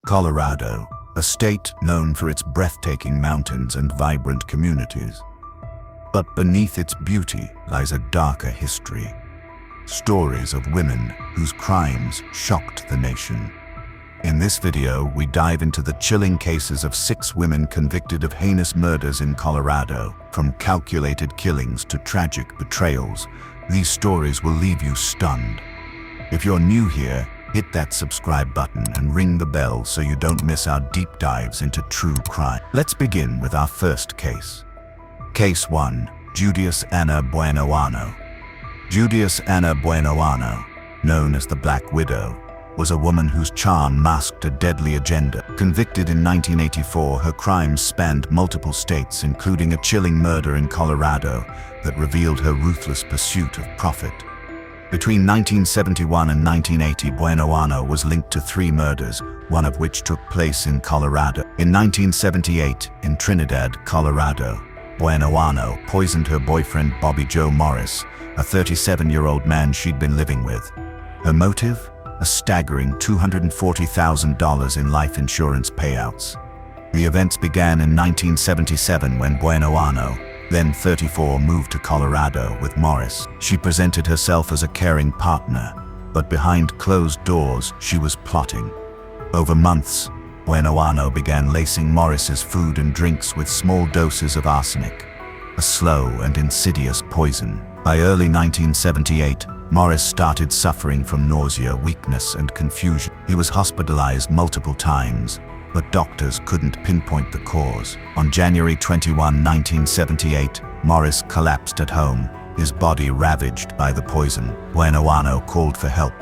Colorado, a state known for its breathtaking mountains and vibrant communities. But beneath its beauty lies a darker history. Stories of women whose crimes shocked the nation. In this video, we dive into the chilling cases of 6 women convicted of heinous murders in Colorado. From calculated killings to tragic betrayals, these stories will leave you stunned. If you're new here, hit that subscribe button and ring the bell so you don't miss our deep dives into true crime. Let's begin with our first case. Case 1. Judias Anna Buenoano. Judias Anna Buenoano, known as the Black Widow, was a woman whose charm masked a deadly agenda. Convicted in 1984, her crimes spanned multiple states, including a chilling murder in Colorado that revealed her ruthless pursuit of profit. Between 1971 and 1980, Buenoano was linked to 3 murders, one of which took place in Colorado. In 1978, in Trinidad, Colorado, Buenoano poisoned her boyfriend Bobby Joe Morris, a 37-year-old man she'd been living with. Her motive? A staggering $240,000 in life insurance payouts. The events began in 1977 when Buenoano, then 34, moved to Colorado with Morris. She presented herself as a caring partner, but behind closed doors, she was plotting. Over months, Buenoano began lacing Morris's food and drinks with small doses of arsenic, a slow and insidious poison. By early 1978, Morris started suffering from nausea, weakness, and confusion. He was hospitalized multiple times, but doctors couldn't pinpoint the cause. On January 21, 1978, Morris collapsed at home, his body ravaged by the poison. Buenoano called for help,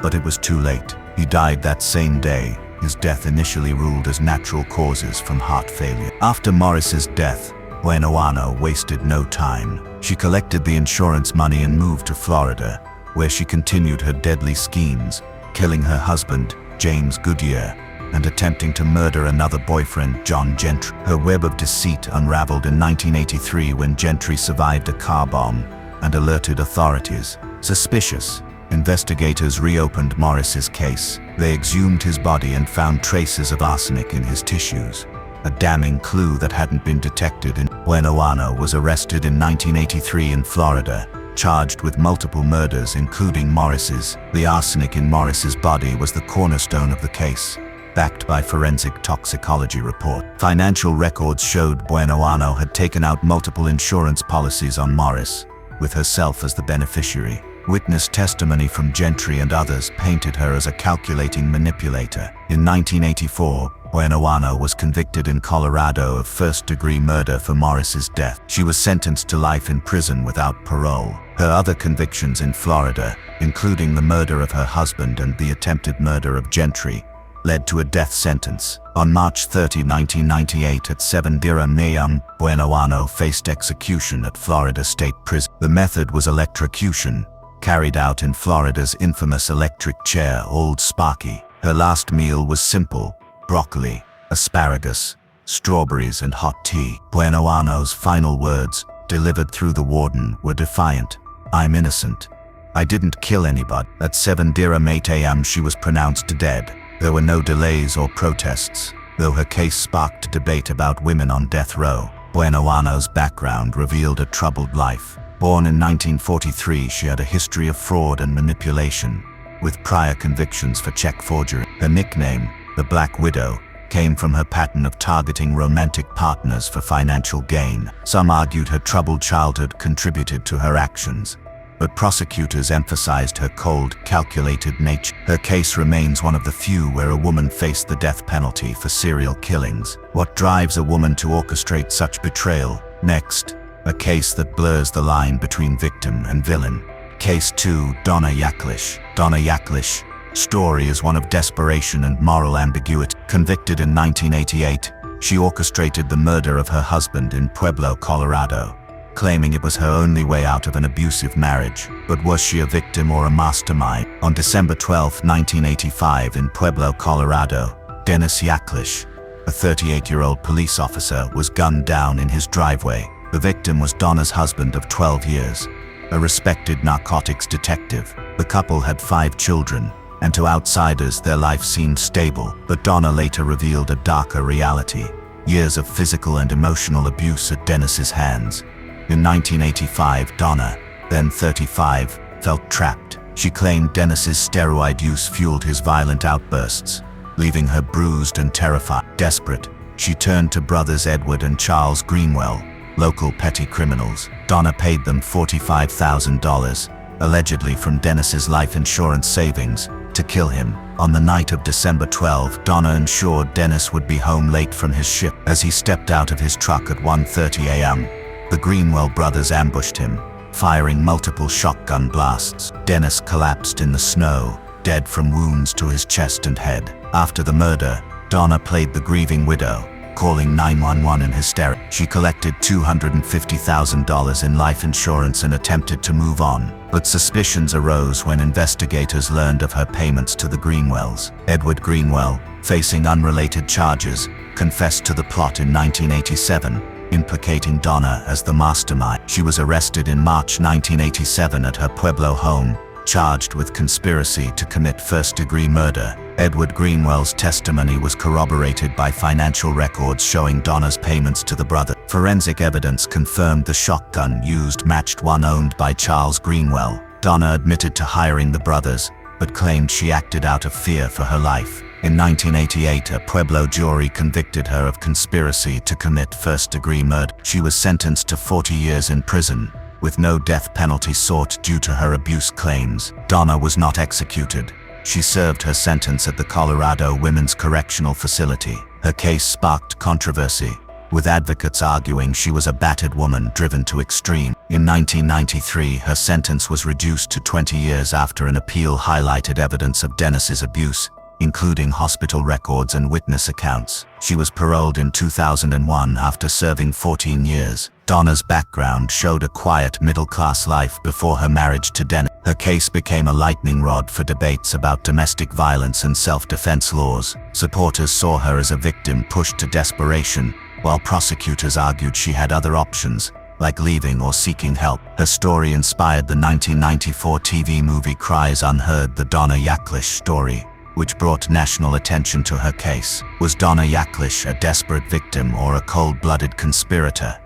but it was too late. He died that same day, his death initially ruled as natural causes from heart failure. After Morris's death, Buenoano wasted no time. She collected the insurance money and moved to Florida, where she continued her deadly schemes, killing her husband, James Goodyear, and attempting to murder another boyfriend, John Gentry. Her web of deceit unraveled in 1983 when Gentry survived a car bomb and alerted authorities. Suspicious, investigators reopened Morris's case. They exhumed his body and found traces of arsenic in his tissues, a damning clue that hadn't been detected. Buenoano was arrested in 1983 in Florida, charged with multiple murders including Morris's. The arsenic in Morris's body was the cornerstone of the case, backed by forensic toxicology report. Financial records showed Buenoano had taken out multiple insurance policies on Morris, with herself as the beneficiary. Witness testimony from Gentry and others painted her as a calculating manipulator. In 1984, Buenoano was convicted in Colorado of first-degree murder for Morris's death. She was sentenced to life in prison without parole. Her other convictions in Florida, including the murder of her husband and the attempted murder of Gentry, led to a death sentence. On March 30, 1998 at 7 a.m., Buenoano faced execution at Florida State Prison. The method was electrocution, carried out in Florida's infamous electric chair, Old Sparky. Her last meal was simple: broccoli, asparagus, strawberries, and hot tea. Buenoano's final words, delivered through the warden, were defiant. "I'm innocent. I didn't kill anybody." At 7 a.m. she was pronounced dead. There were no delays or protests, though her case sparked debate about women on death row. Buenoano's background revealed a troubled life. Born in 1943, she had a history of fraud and manipulation, with prior convictions for check forgery. Her nickname, the Black Widow, came from her pattern of targeting romantic partners for financial gain. Some argued her troubled childhood contributed to her actions, but prosecutors emphasized her cold, calculated nature. Her case remains one of the few where a woman faced the death penalty for serial killings. What drives a woman to orchestrate such betrayal? Next, a case that blurs the line between victim and villain. Case 2. Donna Yaklich. Donna Yaklich story is one of desperation and moral ambiguity. Convicted in 1988, she orchestrated the murder of her husband in Pueblo, Colorado, claiming it was her only way out of an abusive marriage. But was she a victim or a mastermind? On December 12, 1985 in Pueblo, Colorado, Donna Yaklich, a 38-year-old police officer, was gunned down in his driveway. The victim was Donna's husband of 12 years, a respected narcotics detective. The couple had 5 children, and to outsiders their life seemed stable. But Donna later revealed a darker reality: years of physical and emotional abuse at Dennis's hands. In 1985, Donna, then 35, felt trapped. She claimed Dennis's steroid use fueled his violent outbursts, leaving her bruised and terrified. Desperate, she turned to brothers Edward and Charles Greenwell, local petty criminals. Donna paid them $45,000, allegedly from Dennis's life insurance savings, to kill him. On the night of December 12, Donna ensured Dennis would be home late from his shift. As he stepped out of his truck at 1:30 a.m., the Greenwell brothers ambushed him, firing multiple shotgun blasts. Dennis collapsed in the snow, dead from wounds to his chest and head. After the murder, Donna played the grieving widow, calling 911 in hysterics. She collected $250,000 in life insurance and attempted to move on, but suspicions arose when investigators learned of her payments to the Greenwells. Edward Greenwell, facing unrelated charges, confessed to the plot in 1987, implicating Donna as the mastermind. She was arrested in March 1987 at her Pueblo home, charged with conspiracy to commit first-degree murder. Edward Greenwell's testimony was corroborated by financial records showing Donna's payments to the brother. Forensic evidence confirmed the shotgun used matched one owned by Charles Greenwell. Donna admitted to hiring the brothers, but claimed she acted out of fear for her life. In 1988, a Pueblo jury convicted her of conspiracy to commit first-degree murder. She was sentenced to 40 years in prison, with no death penalty sought due to her abuse claims. Donna was not executed. She served her sentence at the Colorado Women's Correctional Facility. Her case sparked controversy, with advocates arguing she was a battered woman driven to extreme. In 1993, her sentence was reduced to 20 years after an appeal highlighted evidence of Dennis's abuse, including hospital records and witness accounts. She was paroled in 2001 after serving 14 years. Donna's background showed a quiet middle-class life before her marriage to Dennis. Her case became a lightning rod for debates about domestic violence and self-defense laws. Supporters saw her as a victim pushed to desperation, while prosecutors argued she had other options, like leaving or seeking help. Her story inspired the 1994 TV movie Cries Unheard, the Donna Yaklich story, which brought national attention to her case. Was Donna Yaklich a desperate victim or a cold-blooded conspirator?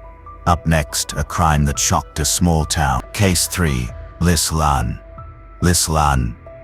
Up next, a crime that shocked a small town. Case 3. Lisl Auman. Lisl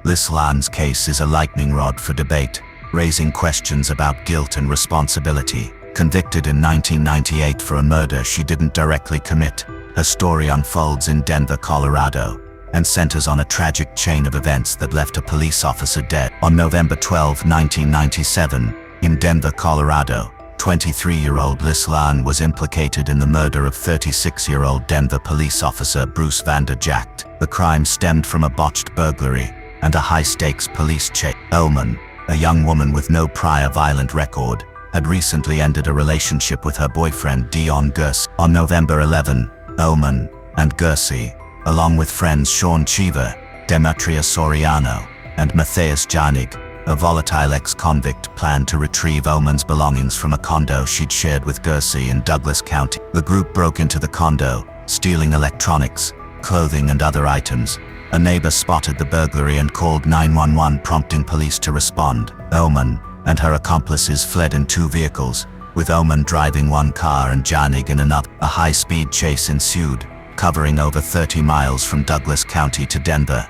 Auman's case is a lightning rod for debate, raising questions about guilt and responsibility. Convicted in 1998 for a murder she didn't directly commit, her story unfolds in Denver, Colorado, and centers on a tragic chain of events that left a police officer dead. On November 12, 1997, in Denver, Colorado, 23-year-old Lisl Auman was implicated in the murder of 36-year-old Denver police officer Bruce Vander Jacht. The crime stemmed from a botched burglary and a high-stakes police chase. Auman, a young woman with no prior violent record, had recently ended a relationship with her boyfriend Dion Gersey. On November 11, Auman and Gersey, along with friends Sean Cheever, Demetria Soriano, and Matthias Janig, a volatile ex-convict, planned to retrieve Auman's belongings from a condo she'd shared with Gersey in Douglas County. The group broke into the condo, stealing electronics, clothing, and other items. A neighbor spotted the burglary and called 911, prompting police to respond. Auman and her accomplices fled in 2 vehicles, with Auman driving one car and Janig in another. A high-speed chase ensued, covering over 30 miles from Douglas County to Denver.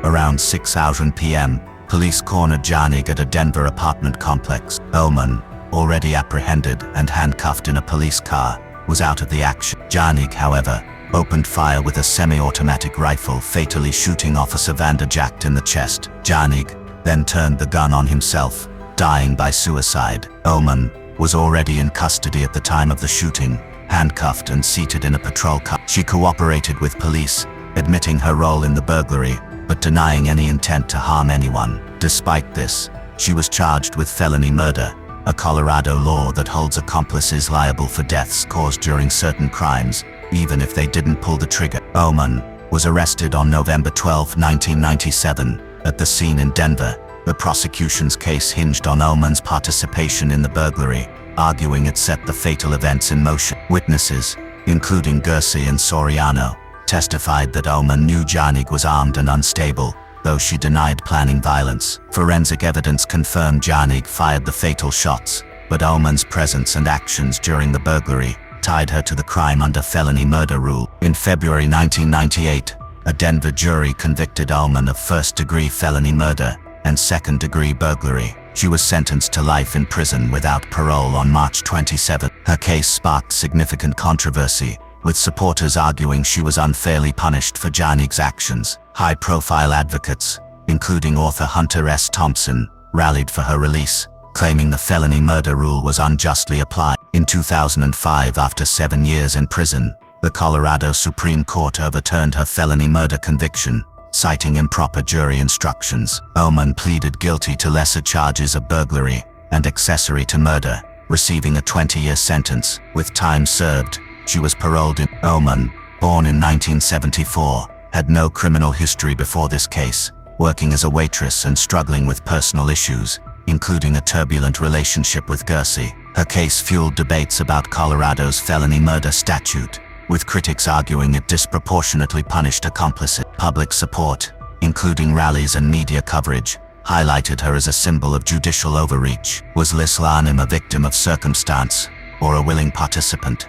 Around 6:00 p.m., police cornered Janig at a Denver apartment complex. Auman, already apprehended and handcuffed in a police car, was out of the action. Janig, however, opened fire with a semi-automatic rifle, fatally shooting Officer Vander Jacht in the chest. Janig then turned the gun on himself, dying by suicide. Auman was already in custody at the time of the shooting, handcuffed and seated in a patrol car. She cooperated with police, admitting her role in the burglary, but denying any intent to harm anyone. Despite this, she was charged with felony murder, a Colorado law that holds accomplices liable for deaths caused during certain crimes, even if they didn't pull the trigger. Auman was arrested on November 12, 1997, at the scene in Denver. The prosecution's case hinged on Auman's participation in the burglary, arguing it set the fatal events in motion. Witnesses, including Gersey and Soriano, testified that Auman knew Janig was armed and unstable, though she denied planning violence. Forensic evidence confirmed Janig fired the fatal shots, but Auman's presence and actions during the burglary tied her to the crime under felony murder rule. In February 1998, a Denver jury convicted Auman of first-degree felony murder and second-degree burglary. She was sentenced to life in prison without parole on March 27. Her case sparked significant controversy, with supporters arguing she was unfairly punished for Janig's actions. High-profile advocates, including author Hunter S. Thompson, rallied for her release, claiming the felony murder rule was unjustly applied. In 2005, after 7 years in prison, the Colorado Supreme Court overturned her felony murder conviction, citing improper jury instructions. Auman pleaded guilty to lesser charges of burglary and accessory to murder, receiving a 20-year sentence. With time served, she was paroled. Auman, born in 1974, had no criminal history before this case, working as a waitress and struggling with personal issues, including a turbulent relationship with Gersey. Her case fueled debates about Colorado's felony murder statute, with critics arguing it disproportionately punished accomplices. Public support, including rallies and media coverage, highlighted her as a symbol of judicial overreach. Was Lisl Auman a victim of circumstance, or a willing participant?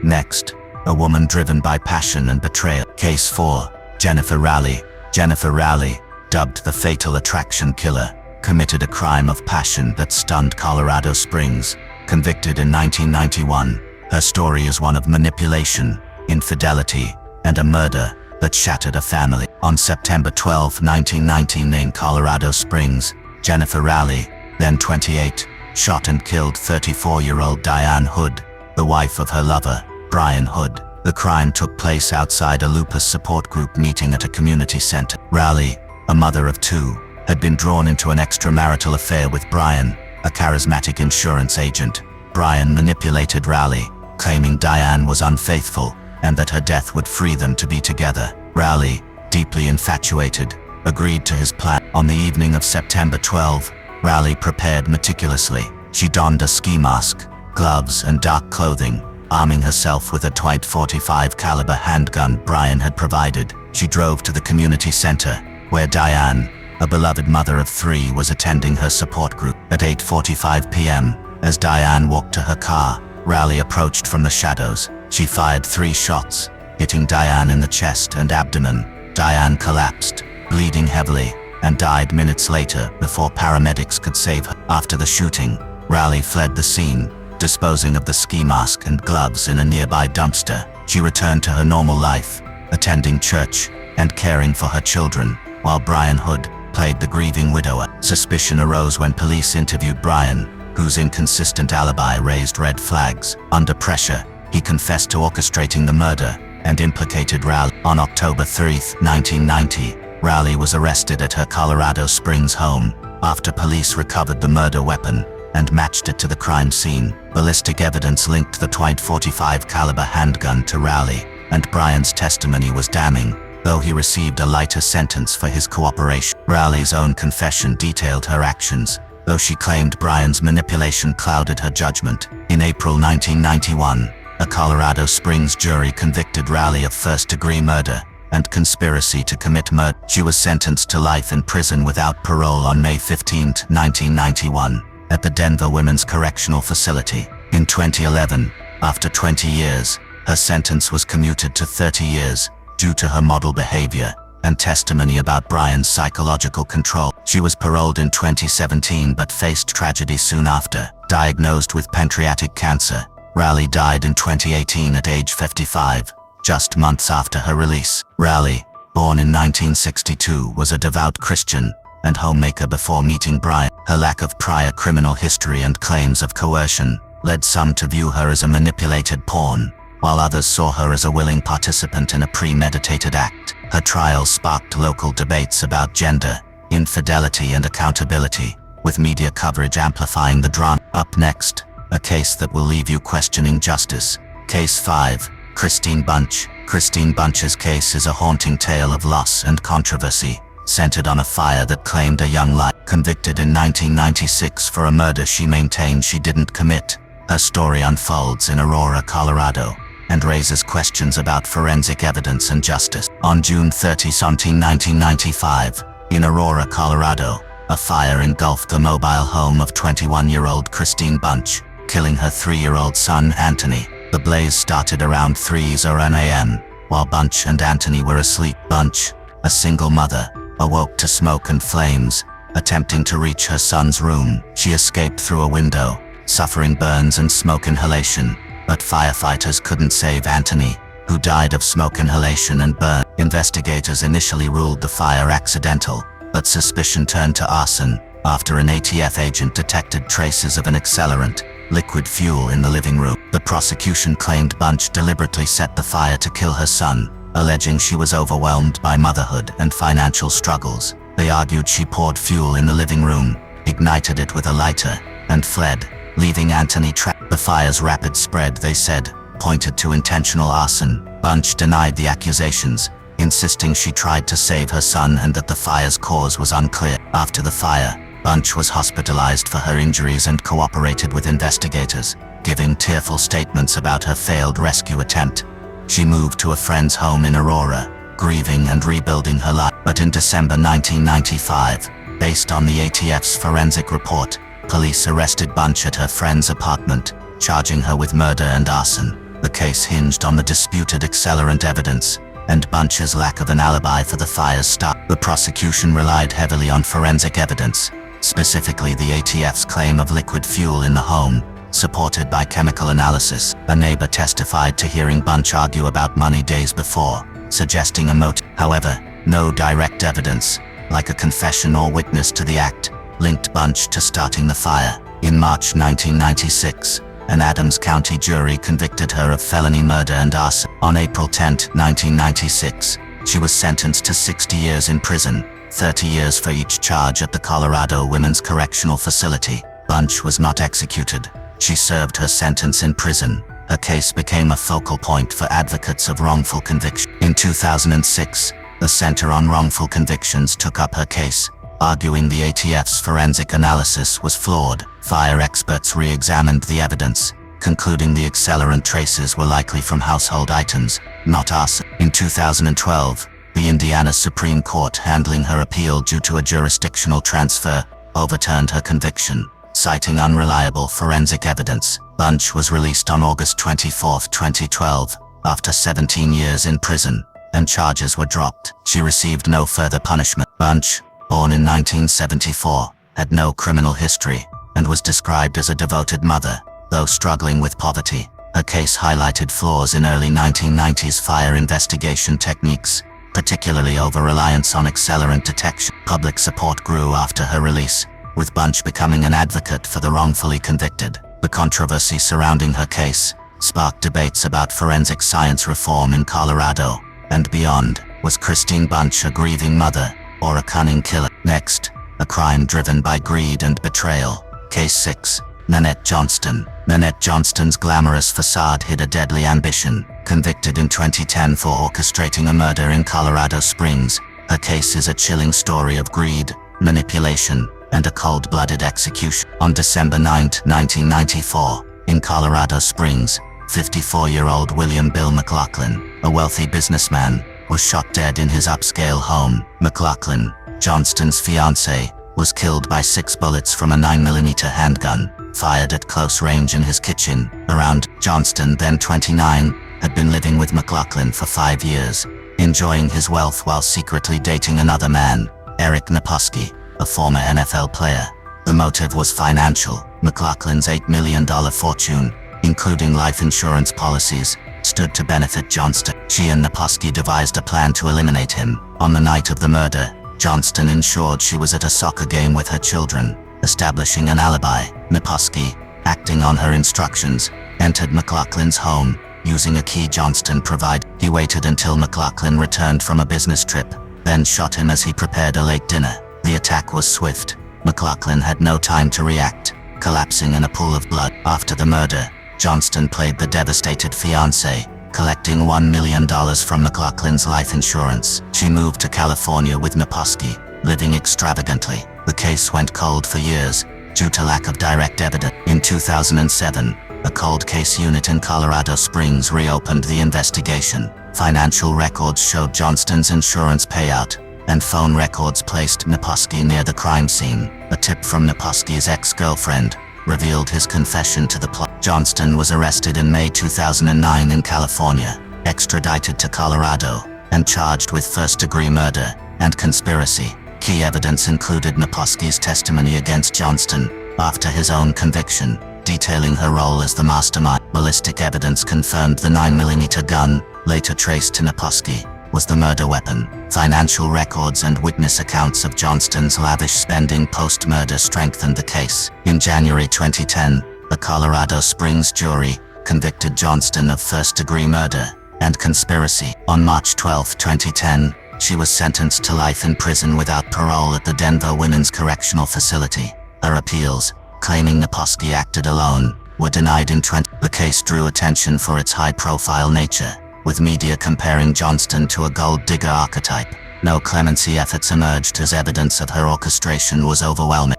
Next, a woman driven by passion and betrayal. Case 4. Jennifer Reali. Jennifer Reali, dubbed the Fatal Attraction Killer, committed a crime of passion that stunned Colorado Springs. Convicted in 1991, her story is one of manipulation, infidelity, and a murder that shattered a family. On September 12, 1919, in Colorado Springs, Jennifer Reali, then 28, shot and killed 34-year-old Diane Hood, the wife of her lover, Brian Hood. The crime took place outside a lupus support group meeting at a community center. Reali, a mother of 2, had been drawn into an extramarital affair with Brian, a charismatic insurance agent. Brian manipulated Reali, claiming Diane was unfaithful and that her death would free them to be together. Reali, deeply infatuated, agreed to his plan. On the evening of September 12, Reali prepared meticulously. She donned a ski mask, gloves, and dark clothing, arming herself with a .45 caliber handgun Brian had provided. She drove to the community center, where Diane, a beloved mother of 3, was attending her support group. At 8:45 p.m., as Diane walked to her car, Reali approached from the shadows. She fired 3 shots, hitting Diane in the chest and abdomen. Diane collapsed, bleeding heavily, and died minutes later before paramedics could save her. After the shooting, Reali fled the scene, disposing of the ski mask and gloves in a nearby dumpster. She returned to her normal life, attending church and caring for her children, while Brian Hood played the grieving widower. Suspicion arose when police interviewed Brian, whose inconsistent alibi raised red flags. Under pressure, he confessed to orchestrating the murder and implicated Reali. On October 3, 1990, Reali was arrested at her Colorado Springs home after police recovered the murder weapon and matched it to the crime scene. Ballistic evidence linked the .45 caliber handgun to Reali, and Brian's testimony was damning, though he received a lighter sentence for his cooperation. Reali's own confession detailed her actions, though she claimed Brian's manipulation clouded her judgment. In April 1991, a Colorado Springs jury convicted Reali of first-degree murder and conspiracy to commit murder. She was sentenced to life in prison without parole on May 15, 1991, at the Denver Women's Correctional Facility. In 2011, after 20 years, her sentence was commuted to 30 years due to her model behavior and testimony about Brian's psychological control. She was paroled in 2017 but faced tragedy soon after. Diagnosed with pancreatic cancer, Reali died in 2018 at age 55, just months after her release. Reali, born in 1962, was a devout Christian and homemaker before meeting Brian. Her lack of prior criminal history and claims of coercion led some to view her as a manipulated pawn, while others saw her as a willing participant in a premeditated act. Her trial sparked local debates about gender, infidelity, and accountability, with media coverage amplifying the drama. Up next, a case that will leave you questioning justice. Case 5. Christine Bunch. Christine Bunch's case is a haunting tale of loss and controversy, centered on a fire that claimed a young life. Convicted in 1996 for a murder she maintained she didn't commit, her story unfolds in Aurora, Colorado, and raises questions about forensic evidence and justice. On June 30, 1995, In Aurora, Colorado, a fire engulfed the mobile home of 21-year-old Christine Bunch, killing her 3-year-old son, Anthony. The blaze started around 3:00 a.m., while Bunch and Anthony were asleep. Bunch, a single mother, awoke to smoke and flames. Attempting to reach her son's room, she escaped through a window, suffering burns and smoke inhalation. But firefighters couldn't save Anthony, who died of smoke inhalation and burn. Investigators initially ruled the fire accidental, but suspicion turned to arson after an ATF agent detected traces of an accelerant, liquid fuel, in the living room. The prosecution claimed Bunch deliberately set the fire to kill her son, alleging she was overwhelmed by motherhood and financial struggles. They argued she poured fuel in the living room, ignited it with a lighter, and fled, leaving Anthony trapped. The fire's rapid spread, they said, pointed to intentional arson. Bunch denied the accusations, insisting she tried to save her son and that the fire's cause was unclear. After the fire, Bunch was hospitalized for her injuries and cooperated with investigators, giving tearful statements about her failed rescue attempt. She moved to a friend's home in Aurora, grieving and rebuilding her life. But in December 1995, based on the ATF's forensic report, police arrested Bunch at her friend's apartment, charging her with murder and arson. The case hinged on the disputed accelerant evidence and Bunch's lack of an alibi for the fire's start. The prosecution relied heavily on forensic evidence, specifically the ATF's claim of liquid fuel in the home, supported by chemical analysis. A neighbor testified to hearing Bunch argue about money days before, suggesting a motive. However, no direct evidence, like a confession or witness to the act, linked Bunch to starting the fire. In March 1996, an Adams County jury convicted her of felony murder and arson. On April 10, 1996, she was sentenced to 60 years in prison, 30 years for each charge at the Colorado Women's Correctional Facility. Bunch was not executed. She served her sentence in prison. Her case became a focal point for advocates of wrongful conviction. In 2006, the Center on Wrongful Convictions took up her case, arguing the ATF's forensic analysis was flawed. Fire experts re-examined the evidence, concluding the accelerant traces were likely from household items, not arson. In 2012, the Indiana Supreme Court, handling her appeal due to a jurisdictional transfer, overturned her conviction, citing unreliable forensic evidence. Bunch was released on August 24, 2012, after 17 years in prison, and charges were dropped. She received no further punishment. Bunch, born in 1974, had no criminal history, and was described as a devoted mother, though struggling with poverty. Her case highlighted flaws in early 1990s fire investigation techniques, particularly over-reliance on accelerant detection. Public support grew after her release, with Bunch becoming an advocate for the wrongfully convicted. The controversy surrounding her case sparked debates about forensic science reform in Colorado and beyond. Was Christine Bunch a grieving mother or a cunning killer? Next, a crime driven by greed and betrayal. Case 6. Nanette Johnston. Nanette Johnston's glamorous facade hid a deadly ambition. Convicted in 2010 for orchestrating a murder in Colorado Springs, her case is a chilling story of greed, manipulation, and a cold-blooded execution. On December 9, 1994, in Colorado Springs, 54-year-old William Bill McLaughlin, a wealthy businessman, was shot dead in his upscale home. McLaughlin, Johnston's fiancée, was killed by 6 bullets from a 9mm handgun, fired at close range in his kitchen. Around Johnston, then 29, had been living with McLaughlin for 5 years, enjoying his wealth while secretly dating another man, Eric Naposki, a former NFL player. The motive was financial. McLaughlin's $8 million fortune, including life insurance policies, stood to benefit Johnston. She and Naposki devised a plan to eliminate him. On the night of the murder, Johnston ensured she was at a soccer game with her children, establishing an alibi. Naposki, acting on her instructions, entered McLaughlin's home, using a key Johnston provided. He waited until McLaughlin returned from a business trip, then shot him as he prepared a late dinner. The attack was swift. McLaughlin had no time to react, collapsing in a pool of blood. After the murder, Johnston played the devastated fiancé, collecting $1 million from McLaughlin's life insurance. She moved to California with Naposki, living extravagantly. The case went cold for years, due to lack of direct evidence. In 2007, a cold case unit in Colorado Springs reopened the investigation. Financial records showed Johnston's insurance payout, and phone records placed Naposki near the crime scene. A tip from Naposki's ex-girlfriend revealed his confession to the plot. Johnston was arrested in May 2009 in California, extradited to Colorado, and charged with first-degree murder and conspiracy. Key evidence included Naposki's testimony against Johnston after his own conviction, detailing her role as the mastermind. Ballistic evidence confirmed the 9mm gun, later traced to Naposki, was the murder weapon. Financial records and witness accounts of Johnston's lavish spending post-murder strengthened the case. In January 2010, the Colorado Springs jury convicted Johnston of first-degree murder and conspiracy. On March 12, 2010, she was sentenced to life in prison without parole at the Denver Women's Correctional Facility. Her appeals, claiming Naposki acted alone, were denied in 20. The case drew attention for its high-profile nature, with media comparing Johnston to a gold digger archetype. No clemency efforts emerged as evidence of her orchestration was overwhelming.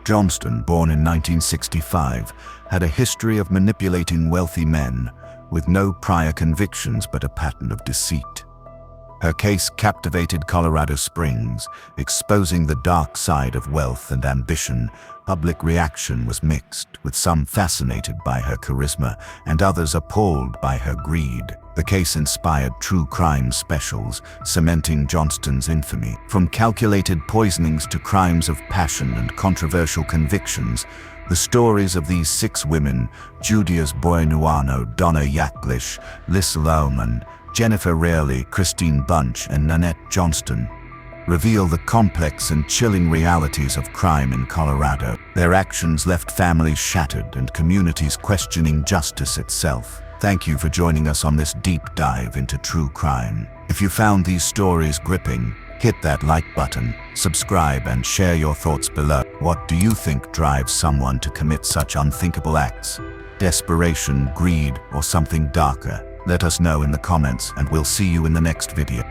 Johnston, born in 1965, had a history of manipulating wealthy men, with no prior convictions but a pattern of deceit. Her case captivated Colorado Springs, exposing the dark side of wealth and ambition. Public reaction was mixed, with some fascinated by her charisma and others appalled by her greed. The case inspired true crime specials, cementing Johnston's infamy. From calculated poisonings to crimes of passion and controversial convictions, the stories of these 6 women, Judias Anna Buenoano, Donna Yaklich, Lisl Auman, Jennifer Reali, Christine Bunch, and Nanette Johnston, reveal the complex and chilling realities of crime in Colorado. Their actions left families shattered and communities questioning justice itself. Thank you for joining us on this deep dive into true crime. If you found these stories gripping, hit that like button, subscribe, and share your thoughts below. What do you think drives someone to commit such unthinkable acts? Desperation, greed, or something darker? Let us know in the comments, and we'll see you in the next video.